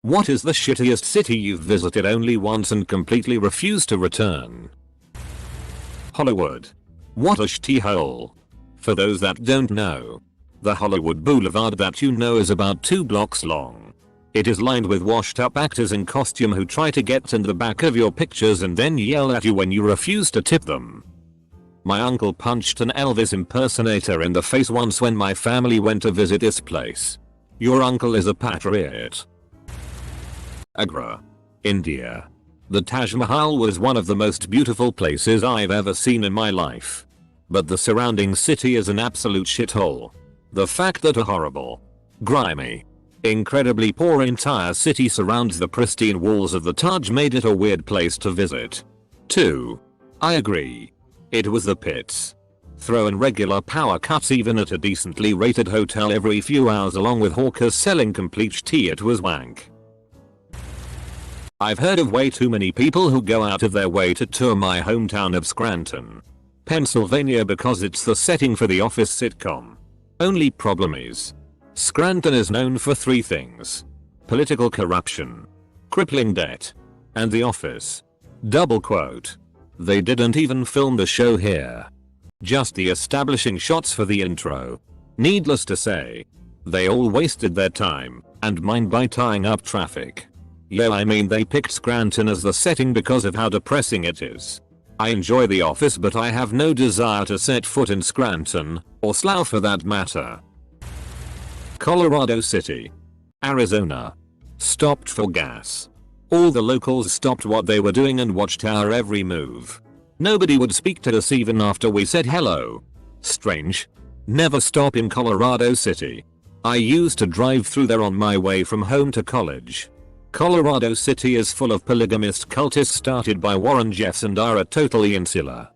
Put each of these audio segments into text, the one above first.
What is the shittiest city you've visited only once and completely refused to return? Hollywood. What a shitty hole. For those that don't know, the Hollywood Boulevard that you know is about 2 blocks long. It is lined with washed up actors in costume who try to get in the back of your pictures and then yell at you when you refuse to tip them. My uncle punched an Elvis impersonator in the face once when my family went to visit this place. Your uncle is a patriot. Agra. India. The Taj Mahal was one of the most beautiful places I've ever seen in my life. But the surrounding city is an absolute shithole. The fact that a horrible, grimy, incredibly poor entire city surrounds the pristine walls of the Taj made it a weird place to visit. 2. I agree. It was the pits. Throw in regular power cuts even at a decently rated hotel every few hours along with hawkers selling complete tea. It was wank. I've heard of way too many people who go out of their way to tour my hometown of Scranton, Pennsylvania because it's the setting for the Office sitcom. Only problem is, Scranton is known for 3 things: political corruption, crippling debt, and the Office. Double quote. They didn't even film the show here. Just the establishing shots for the intro. Needless to say, they all wasted their time and mine by tying up traffic. Yeah, I mean they picked Scranton as the setting because of how depressing it is. I enjoy The Office but I have no desire to set foot in Scranton, or Slough for that matter. Colorado City. Arizona. Stopped for gas. All the locals stopped what they were doing and watched our every move. Nobody would speak to us even after we said hello. Strange. Never stop in Colorado City. I used to drive through there on my way from home to college. Colorado City is full of polygamist cultists started by Warren Jeffs and are totally insular.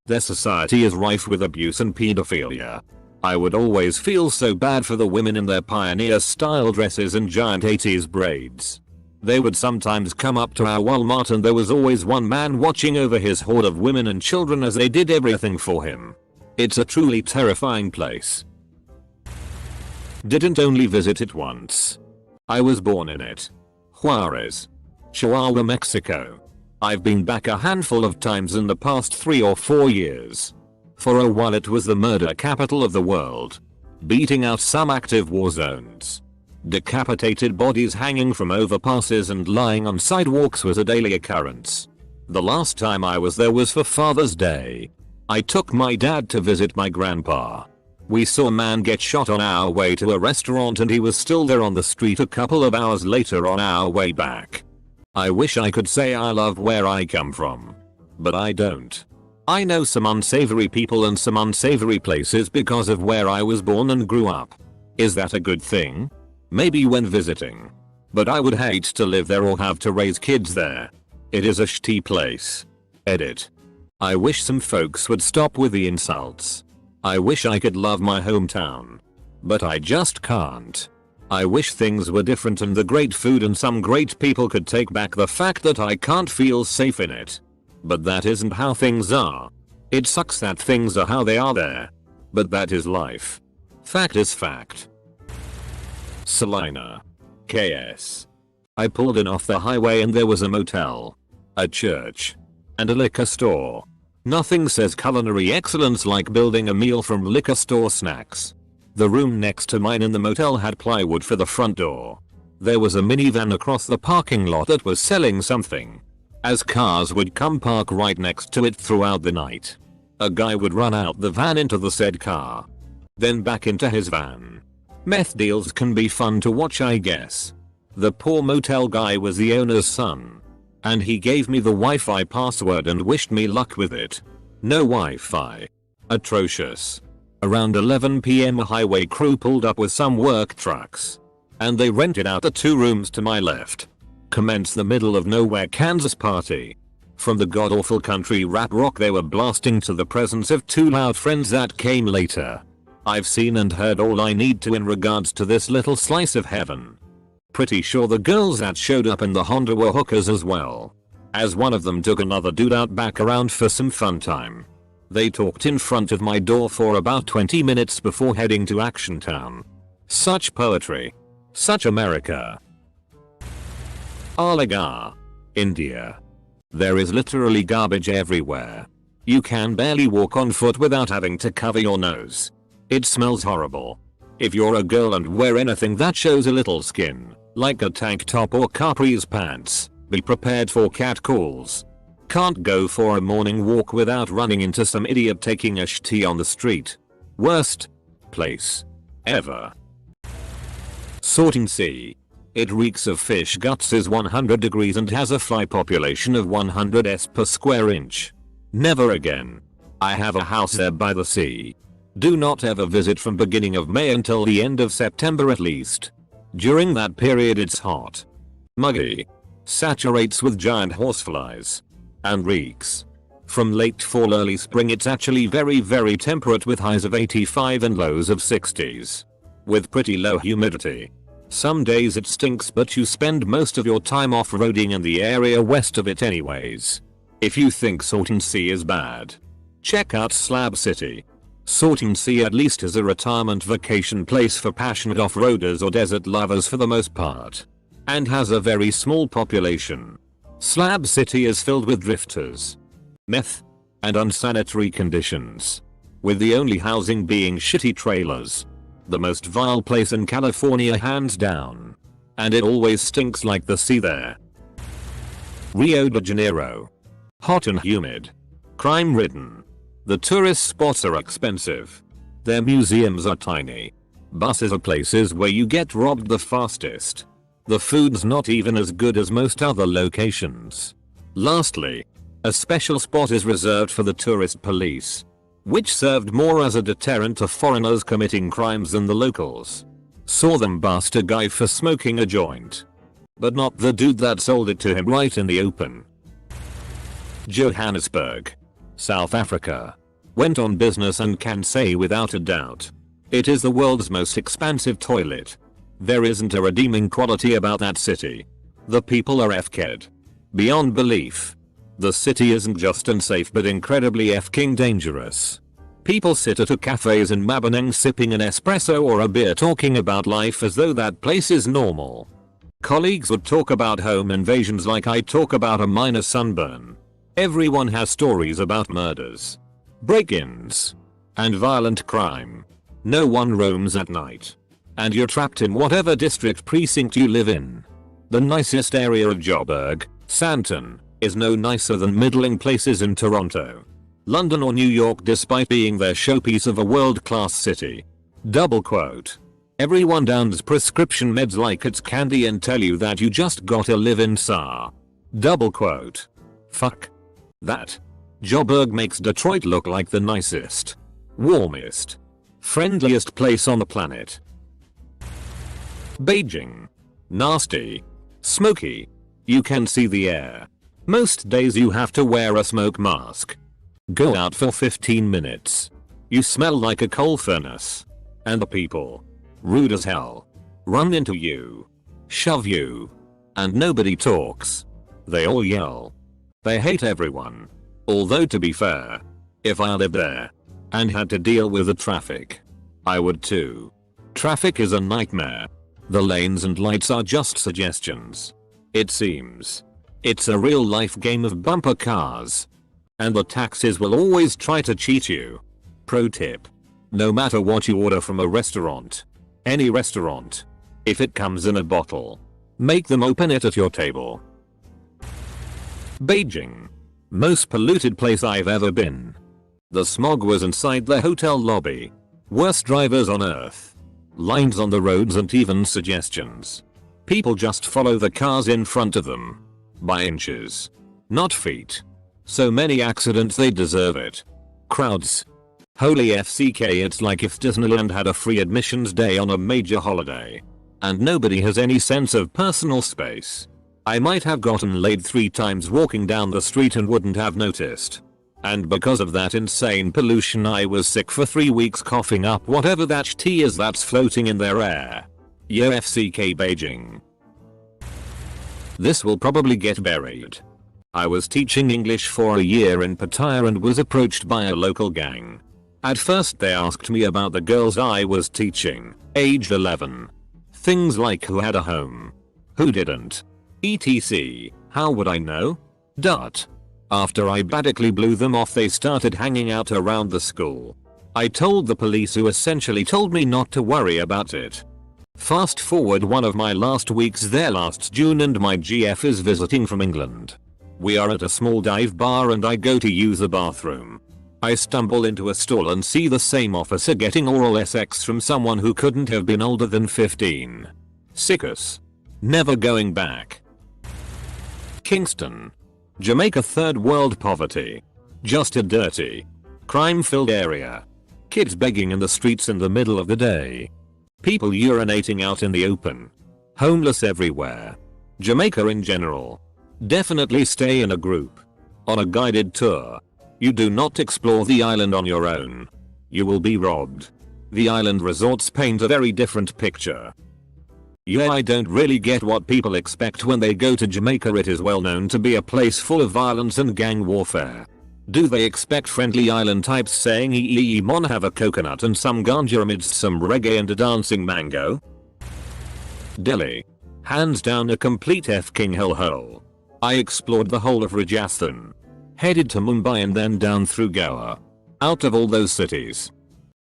Their society is rife with abuse and pedophilia. I would always feel so bad for the women in their pioneer style dresses and giant 80s braids. They would sometimes come up to our Walmart and there was always one man watching over his horde of women and children as they did everything for him. It's a truly terrifying place. Didn't only visit it once. I was born in it. Juarez, Chihuahua, Mexico. I've been back a handful of times in the past 3 or 4 years. For a while it was the murder capital of the world. Beating out some active war zones. Decapitated bodies hanging from overpasses and lying on sidewalks was a daily occurrence. The last time I was there was for Father's Day. I took my dad to visit my grandpa. We saw a man get shot on our way to a restaurant and he was still there on the street a couple of hours later on our way back. I wish I could say I love where I come from. But I don't. I know some unsavory people and some unsavory places because of where I was born and grew up. Is that a good thing? Maybe when visiting. But I would hate to live there or have to raise kids there. It is a shitty place. Edit. I wish some folks would stop with the insults. I wish I could love my hometown. But I just can't. I wish things were different and the great food and some great people could take back the fact that I can't feel safe in it. But that isn't how things are. It sucks that things are how they are there. But that is life. Fact is fact. Salina. KS. I pulled in off the highway and there was a motel, a church, and a liquor store. Nothing says culinary excellence like building a meal from liquor store snacks. The room next to mine in the motel had plywood for the front door. There was a minivan across the parking lot that was selling something. As cars would come park right next to it throughout the night, a guy would run out the van into the said car, then back into his van. Meth deals can be fun to watch, I guess. The poor motel guy was the owner's son. And he gave me the Wi-Fi password and wished me luck with it. No Wi-Fi. Atrocious. Around 11 PM a highway crew pulled up with some work trucks. And they rented out the 2 rooms to my left. Commenced the middle of nowhere Kansas party. From the god-awful country rap rock they were blasting to the presence of 2 loud friends that came later. I've seen and heard all I need to in regards to this little slice of heaven. Pretty sure the girls that showed up in the Honda were hookers as well. As one of them took another dude out back around for some fun time. They talked in front of my door for about 20 minutes before heading to Action Town. Such poetry. Such America. Aligarh, India. There is literally garbage everywhere. You can barely walk on foot without having to cover your nose. It smells horrible. If you're a girl and wear anything that shows a little skin, like a tank top or capris pants, be prepared for catcalls. Can't go for a morning walk without running into some idiot taking a shit on the street. Worst place ever. Salton Sea. It reeks of fish guts, is 100 degrees and has a fly population of 100 s per square inch. Never again. I have a house there by the sea. Do not ever visit from beginning of May until the end of September at least. During that period it's hot, muggy, saturates with giant horseflies, and reeks. From late fall early spring it's actually very temperate with highs of 85 and lows of 60s. With pretty low humidity. Some days it stinks, but you spend most of your time off-roading in the area west of it anyways. If you think Salton Sea is bad, check out Slab City. Salton Sea at least is a retirement vacation place for passionate off-roaders or desert lovers for the most part, and has a very small population. Slab City is filled with drifters, meth, and unsanitary conditions, with the only housing being shitty trailers. The most vile place in California hands down. And it always stinks like the sea there. Rio de Janeiro. Hot and humid. Crime ridden. The tourist spots are expensive. Their museums are tiny. Buses are places where you get robbed the fastest. The food's not even as good as most other locations. Lastly, a special spot is reserved for the tourist police, which served more as a deterrent to foreigners committing crimes than the locals. Saw them bust a guy for smoking a joint, but not the dude that sold it to him right in the open. Johannesburg, South Africa. Went on business and can say without a doubt, it is the world's most expansive toilet. There isn't a redeeming quality about that city. The people are f-ked beyond belief. The city isn't just unsafe but incredibly f-king dangerous. People sit at a cafes in Mabaneng sipping an espresso or a beer talking about life as though that place is normal. Colleagues would talk about home invasions like I talk about a minor sunburn. Everyone has stories about murders, break-ins, and violent crime. No one roams at night. And you're trapped in whatever district precinct you live in. The nicest area of Joburg, Sandton, is no nicer than middling places in Toronto, London or New York despite being their showpiece of a world-class city. Double quote. Everyone downs prescription meds like it's candy and tell you that you just gotta live in SAR. Double quote. Fuck that. Joburg makes Detroit look like the nicest, warmest, friendliest place on the planet. Beijing. Nasty. Smoky. You can see the air. Most days you have to wear a smoke mask. Go out for 15 minutes. You smell like a coal furnace. And the people, rude as hell, run into you, shove you, and nobody talks. They all yell. They hate everyone. Although to be fair, if I lived there and had to deal with the traffic, I would too. Traffic is a nightmare. The lanes and lights are just suggestions. It seems. It's a real life game of bumper cars. And the taxis will always try to cheat you. Pro tip. No matter what you order from a restaurant, any restaurant, if it comes in a bottle, make them open it at your table. Beijing. Most polluted place I've ever been. The smog was inside the hotel lobby. Worst drivers on earth. Lines on the roads and even suggestions. People just follow the cars in front of them. By inches. Not feet. So many accidents they deserve it. Crowds. Holy FCK, it's like if Disneyland had a free admissions day on a major holiday. And nobody has any sense of personal space. I might have gotten laid 3 times walking down the street and wouldn't have noticed. And because of that insane pollution I was sick for 3 weeks coughing up whatever that tea is that's floating in their air. Yo FCK Beijing. This will probably get buried. I was teaching English for a year in Pattaya and was approached by a local gang. At first they asked me about the girls I was teaching, aged 11. Things like who had a home, who didn't, etc. How would I know? Dot. After I badly blew them off, they started hanging out around the school. I told the police, who essentially told me not to worry about it. Fast forward one of my last weeks there last June, and my GF is visiting from England. We are at a small dive bar and I go to use the bathroom. I stumble into a stall and see the same officer getting oral sex from someone who couldn't have been older than 15. Sickus. Never going back. Kingston, Jamaica. Third world poverty. Just a dirty, crime-filled area. Kids begging in the streets in the middle of the day. People urinating out in the open. Homeless everywhere. Jamaica in general. Definitely stay in a group. On a guided tour. You do not explore the island on your own. You will be robbed. The island resorts paint a very different picture. Yeah, I don't really get what people expect when they go to Jamaica. It is well known to be a place full of violence and gang warfare. Do they expect friendly island types saying "Ee mon, have a coconut and some ganja" amidst some reggae and a dancing mango? Delhi. Hands down a complete f-king hellhole. I explored the whole of Rajasthan. Headed to Mumbai and then down through Goa. Out of all those cities,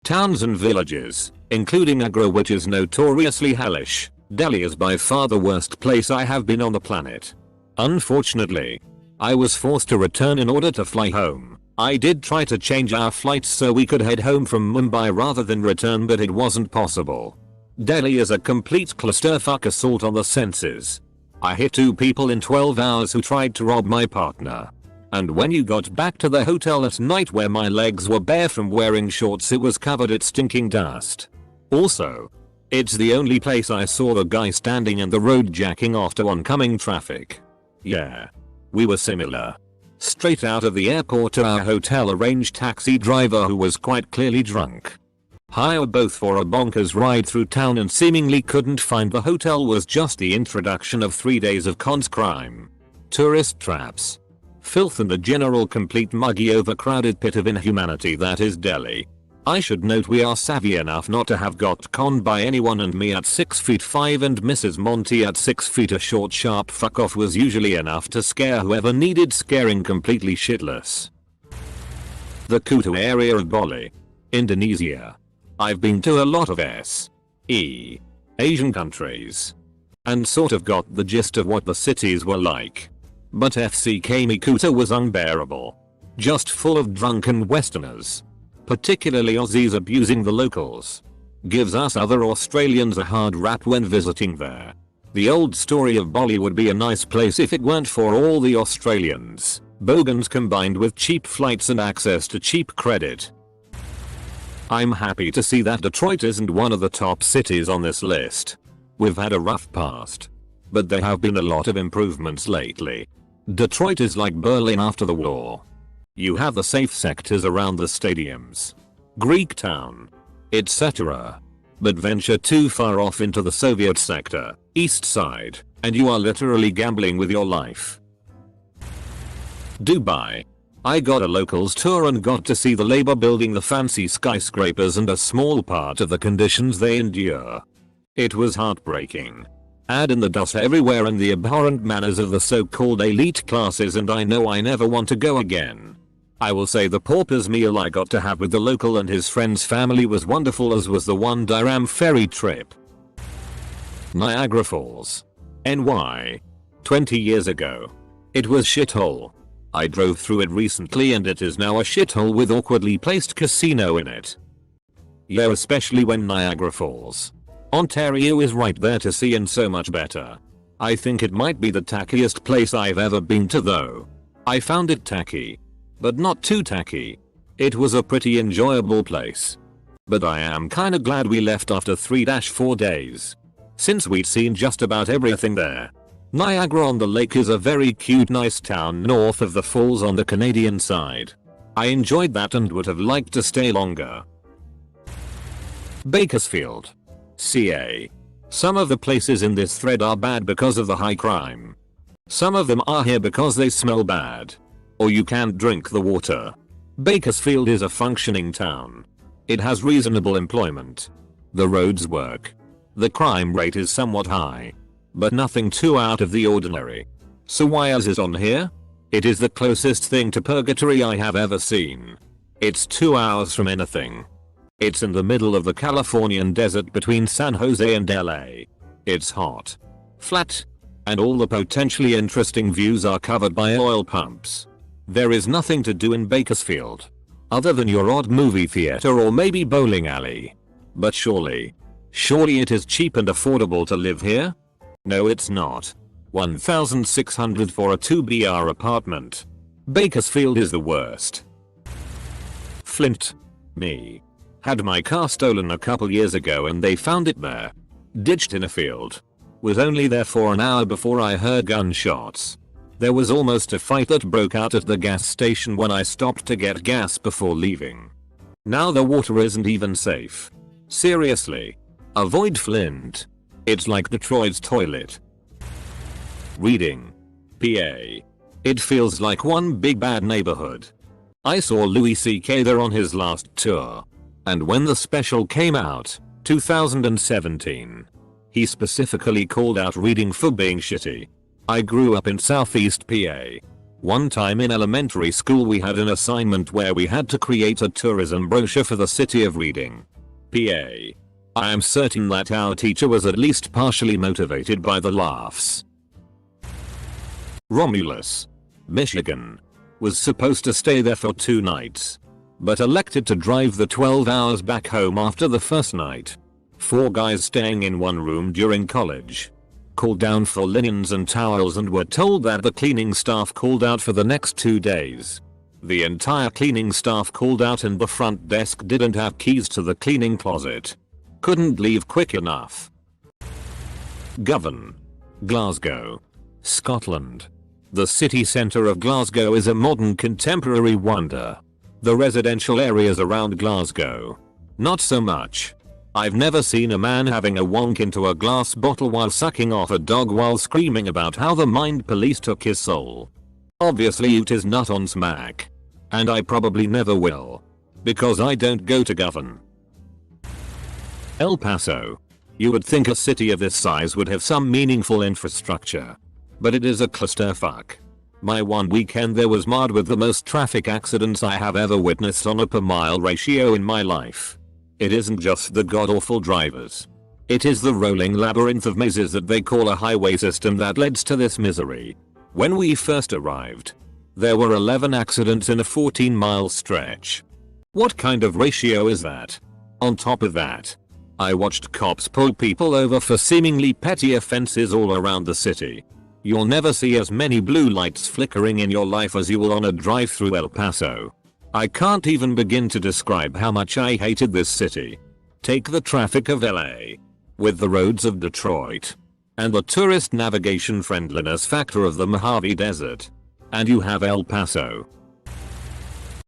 towns and villages, including Agra, which is notoriously hellish, Delhi is by far the worst place I have been on the planet. Unfortunately, I was forced to return in order to fly home. I did try to change our flights so we could head home from Mumbai rather than return, but it wasn't possible. Delhi is a complete clusterfuck, assault on the senses. I hit 2 people in 12 hours who tried to rob my partner. And when you got back to the hotel at night, where my legs were bare from wearing shorts, it was covered in stinking dust. Also, it's the only place I saw the guy standing in the road jacking off to oncoming traffic. Yeah. We were similar. Straight out of the airport to our hotel, arranged taxi driver who was quite clearly drunk. Hired both for a bonkers ride through town and seemingly couldn't find the hotel. Was just the introduction of 3 days of cons, crime, tourist traps, filth, and the general complete muggy overcrowded pit of inhumanity that is Delhi. I should note we are savvy enough not to have got conned by anyone, and me at 6'5" and Mrs. Monty at 6 feet. A short sharp fuck off was usually enough to scare whoever needed scaring completely shitless. The Kuta area of Bali, Indonesia. I've been to a lot of Asian countries and sort of got the gist of what the cities were like. But FCK Kuta was unbearable. Just full of drunken Westerners. Particularly Aussies abusing the locals. Gives us other Australians a hard rap when visiting there. The old story of Bali would be a nice place if it weren't for all the Australians, bogans combined with cheap flights and access to cheap credit. I'm happy to see that Detroit isn't one of the top cities on this list. We've had a rough past, but there have been a lot of improvements lately. Detroit is like Berlin after the war. You have the safe sectors around the stadiums, Greek town, etc. But venture too far off into the Soviet sector, East Side, and you are literally gambling with your life. Dubai. I got a locals tour and got to see the labor building the fancy skyscrapers and a small part of the conditions they endure. It was heartbreaking. Add in the dust everywhere and the abhorrent manners of the so-called elite classes, and I know I never want to go again. I will say the pauper's meal I got to have with the local and his friend's family was wonderful, as was the one Diram ferry trip. Niagara Falls, NY. 20 years ago. It was shithole. I drove through it recently and it is now a shithole with awkwardly placed casino in it. Yeah, especially when Niagara Falls, Ontario is right there to see and so much better. I think it might be the tackiest place I've ever been to though. I found it tacky, but not too tacky. It was a pretty enjoyable place. But I am kinda glad we left after 3-4 days, since we'd seen just about everything there. Niagara-on-the-Lake is a very cute, nice town north of the falls on the Canadian side. I enjoyed that and would have liked to stay longer. Bakersfield, CA. Some of the places in this thread are bad because of the high crime. Some of them are here because they smell bad. Or you can't drink the water. Bakersfield is a functioning town. It has reasonable employment. The roads work. The crime rate is somewhat high. but nothing too out of the ordinary. So why is it on here? It is the closest thing to purgatory I have ever seen. It's 2 hours from anything. It's in the middle of the Californian desert between San Jose and LA. It's hot, flat, and all the potentially interesting views are covered by oil pumps. There is nothing to do in Bakersfield, other than your odd movie theater or maybe bowling alley. But surely it is cheap and affordable to live here? No, it's not. $1,600 for a 2BR apartment. Bakersfield is the worst. Flint. Me. Had my car stolen a couple years ago and they found it there, ditched in a field. Was only there for an hour before I heard gunshots. There was almost a fight that broke out at the gas station when I stopped to get gas before leaving. Now the water isn't even safe. Seriously. Avoid Flint. It's like Detroit's toilet. Reading. PA. It feels like one big bad neighborhood. I saw Louis C.K. there on his last tour. And when the special came out, 2017, he specifically called out reading for being shitty. I grew up in Southeast PA. One time in elementary school we had an assignment where we had to create a tourism brochure for the city of Reading, PA. I am certain that our teacher was at least partially motivated by the laughs. Romulus, Michigan, was supposed to stay there for 2 nights, but elected to drive the 12 hours back home after the first night. 4 guys staying in one room during college called down for linens and towels and were told that the cleaning staff called out for the next 2 days. The entire cleaning staff called out and the front desk didn't have keys to the cleaning closet. Couldn't leave quick enough. Govan, Glasgow, Scotland. The city centre of Glasgow is a modern contemporary wonder. The residential areas around Glasgow, not so much. I've never seen a man having a wonk into a glass bottle while sucking off a dog while screaming about how the mind police took his soul. Obviously it is not on smack. And I probably never will. Because I don't go to Govan. El Paso. You would think a city of this size would have some meaningful infrastructure. But it is a clusterfuck. My one weekend there was marred with the most traffic accidents I have ever witnessed on a per mile ratio in my life. It isn't just the god-awful drivers. It is the rolling labyrinth of mazes that they call a highway system that leads to this misery. When we first arrived, there were 11 accidents in a 14-mile stretch. What kind of ratio is that? On top of that, I watched cops pull people over for seemingly petty offenses all around the city. You'll never see as many blue lights flickering in your life as you will on a drive through El Paso. I can't even begin to describe how much I hated this city. Take the traffic of LA, with the roads of Detroit, and the tourist navigation friendliness factor of the Mojave Desert, and you have El Paso.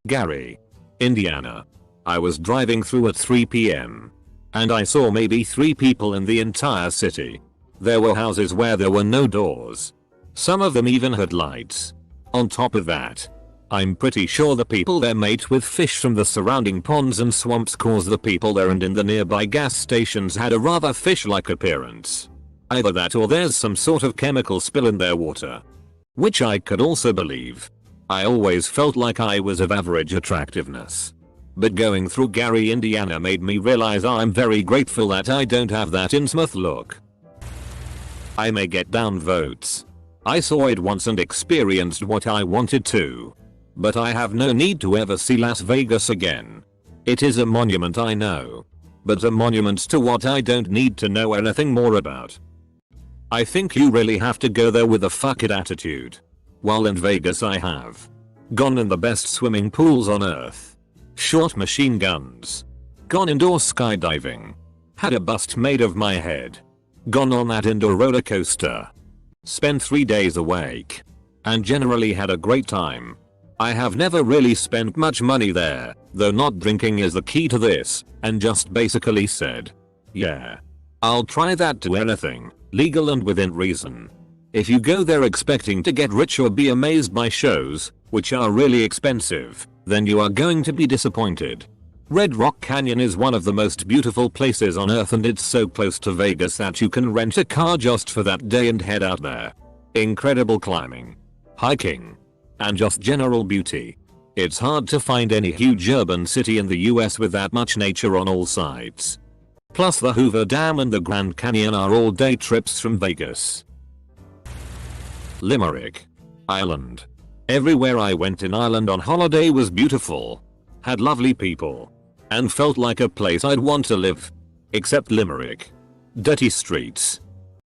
Gary, Indiana. I was driving through at 3 p.m. and I saw maybe 3 people in the entire city. There were houses where there were no doors. Some of them even had lights. On top of that, I'm pretty sure the people there mate with fish from the surrounding ponds and swamps cause the people there and in the nearby gas stations had a rather fish-like appearance. Either that or there's some sort of chemical spill in their water. Which I could also believe. I always felt like I was of average attractiveness. But going through Gary, Indiana made me realize I'm very grateful that I don't have that Innsmouth look. I may get down votes. I saw it once and experienced what I wanted to. But I have no need to ever see Las Vegas again. It is a monument, I know. But a monument to what I don't need to know anything more about. I think you really have to go there with a fuck it attitude. While in Vegas I have gone in the best swimming pools on earth. Shot machine guns. Gone indoor skydiving. Had a bust made of my head. Gone on that indoor roller coaster. Spent 3 days awake. And generally had a great time. I have never really spent much money there, though not drinking is the key to this, and just basically said, yeah, I'll try that to anything, legal and within reason. If you go there expecting to get rich or be amazed by shows, which are really expensive, then you are going to be disappointed. Red Rock Canyon is one of the most beautiful places on earth, and it's so close to Vegas that you can rent a car just for that day and head out there. Incredible climbing, hiking, and just general beauty. It's hard to find any huge urban city in the US with that much nature on all sides. Plus the Hoover Dam and the Grand Canyon are all day trips from Vegas. Limerick, Ireland. Everywhere I went in Ireland on holiday was beautiful, had lovely people, and felt like a place I'd want to live. Except Limerick. Dirty streets,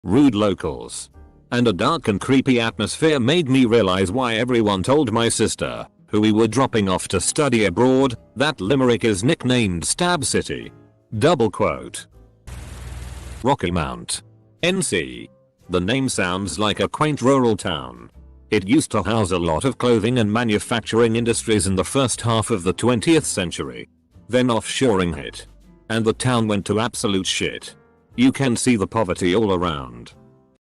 rude locals, and a dark and creepy atmosphere made me realize why everyone told my sister, who we were dropping off to study abroad, that Limerick is nicknamed Stab City. Double quote. Rocky Mount, NC. The name sounds like a quaint rural town. It used to house a lot of clothing and manufacturing industries in the first half of the 20th century. Then offshoring hit, and the town went to absolute shit. You can see the poverty all around.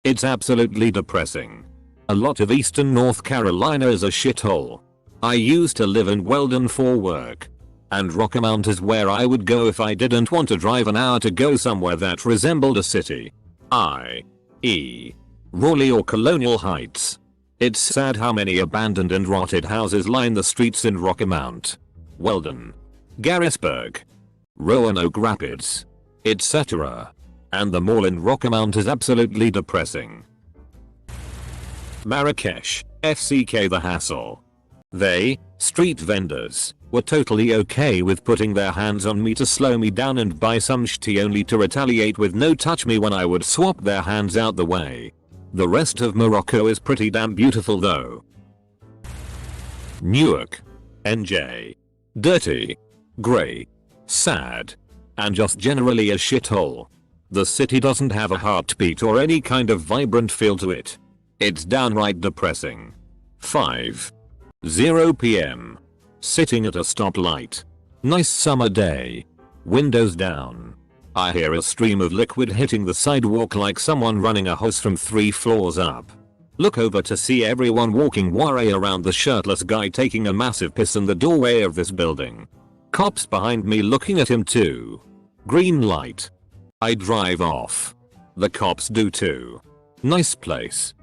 It's absolutely depressing. A lot of eastern North Carolina is a shithole. I used to live in Weldon for work, and Rocky Mount is where I would go if I didn't want to drive an hour to go somewhere that resembled a city. i.e. Raleigh or Colonial Heights. It's sad how many abandoned and rotted houses line the streets in Rocky Mount, Weldon, Garrisburg, Roanoke Rapids, etc. And the mall in Rocky Mount is absolutely depressing. Marrakesh, FCK the hassle. They, street vendors, were totally okay with putting their hands on me to slow me down and buy some shitty only to retaliate with no touch me when I would swap their hands out the way. The rest of Morocco is pretty damn beautiful though. Newark, NJ. Dirty, grey, sad, and just generally a shithole. The city doesn't have a heartbeat or any kind of vibrant feel to it. It's downright depressing. 5:0 PM. Sitting at a stoplight. Nice summer day. Windows down. I hear a stream of liquid hitting the sidewalk like someone running a hose from 3 floors up. Look over to see everyone walking worry around the shirtless guy taking a massive piss in the doorway of this building. Cops behind me looking at him too. Green light. I drive off. The cops do too. Nice place.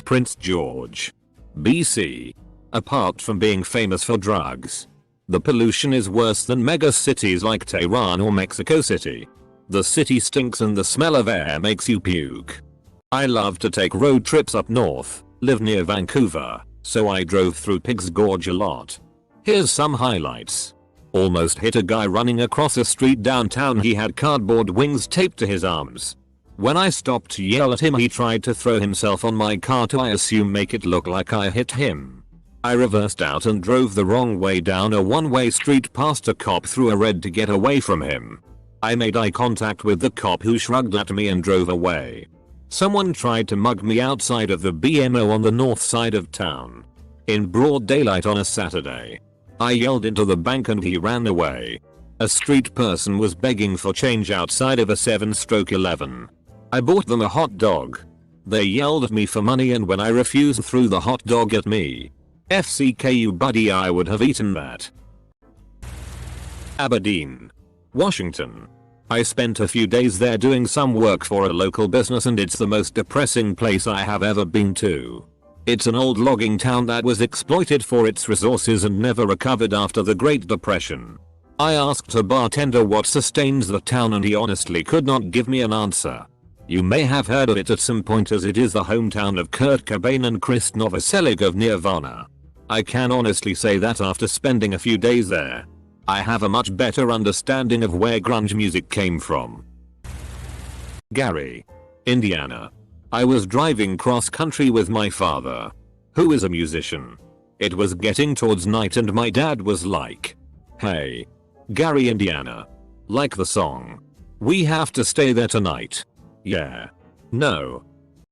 Prince George, BC. Apart from being famous for drugs, the pollution is worse than mega cities like Tehran or Mexico City. The city stinks and the smell of air makes you puke. I love to take road trips up north, live near Vancouver, so I drove through Pigs Gorge a lot. Here's some highlights. Almost hit a guy running across a street downtown. He had cardboard wings taped to his arms. When I stopped to yell at him, he tried to throw himself on my car to, I assume, make it look like I hit him. I reversed out and drove the wrong way down a one-way street past a cop through a red to get away from him. I made eye contact with the cop who shrugged at me and drove away. Someone tried to mug me outside of the BMO on the north side of town. In broad daylight on a Saturday. I yelled into the bank and he ran away. A street person was begging for change outside of a 7/11. I bought them a hot dog. They yelled at me for money and when I refused threw the hot dog at me. FCKU buddy, I would have eaten that. Aberdeen, Washington. I spent a few days there doing some work for a local business and it's the most depressing place I have ever been to. It's an old logging town that was exploited for its resources and never recovered after the Great Depression. I asked a bartender what sustains the town and he honestly could not give me an answer. You may have heard of it at some point as it is the hometown of Kurt Cobain and Chris Novoselic of Nirvana. I can honestly say that after spending a few days there, I have a much better understanding of where grunge music came from. Gary, Indiana. I was driving cross country with my father, who is a musician. It was getting towards night and my dad was like, "Hey, Gary, Indiana. Like the song. We have to stay there tonight." Yeah. No.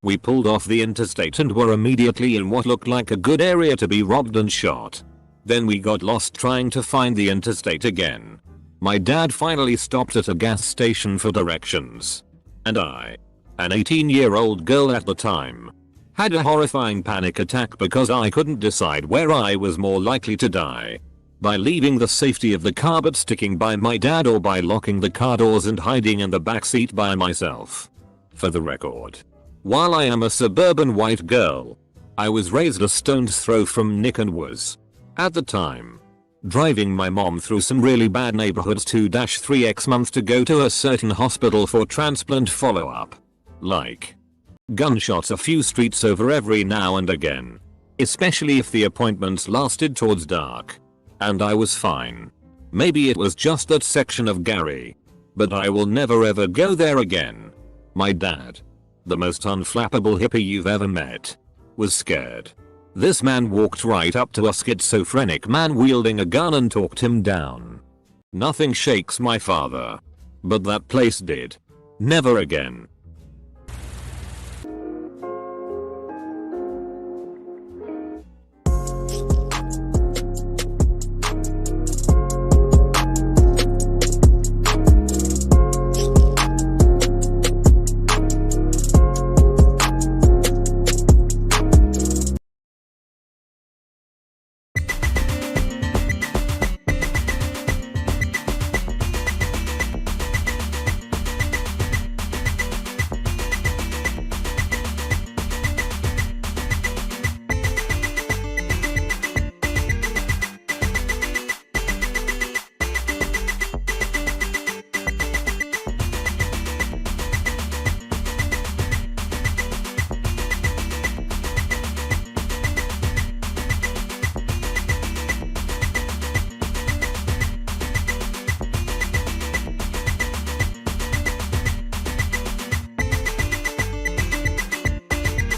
We pulled off the interstate and were immediately in what looked like a good area to be robbed and shot. Then we got lost trying to find the interstate again. My dad finally stopped at a gas station for directions. And I, an 18-year-old girl at the time, had a horrifying panic attack because I couldn't decide where I was more likely to die. By leaving the safety of the car but sticking by my dad, or by locking the car doors and hiding in the backseat by myself. For the record, while I am a suburban white girl, I was raised a stone's throw from Nick and was, at the time, driving my mom through some really bad neighborhoods 2-3x months to go to a certain hospital for transplant follow-up. Like, gunshots a few streets over every now and again, especially if the appointments lasted towards dark. And I was fine. Maybe it was just that section of Gary. But I will never ever go there again. My dad, the most unflappable hippie you've ever met, was scared. This man walked right up to a schizophrenic man wielding a gun and talked him down. Nothing shakes my father. But that place did. Never again.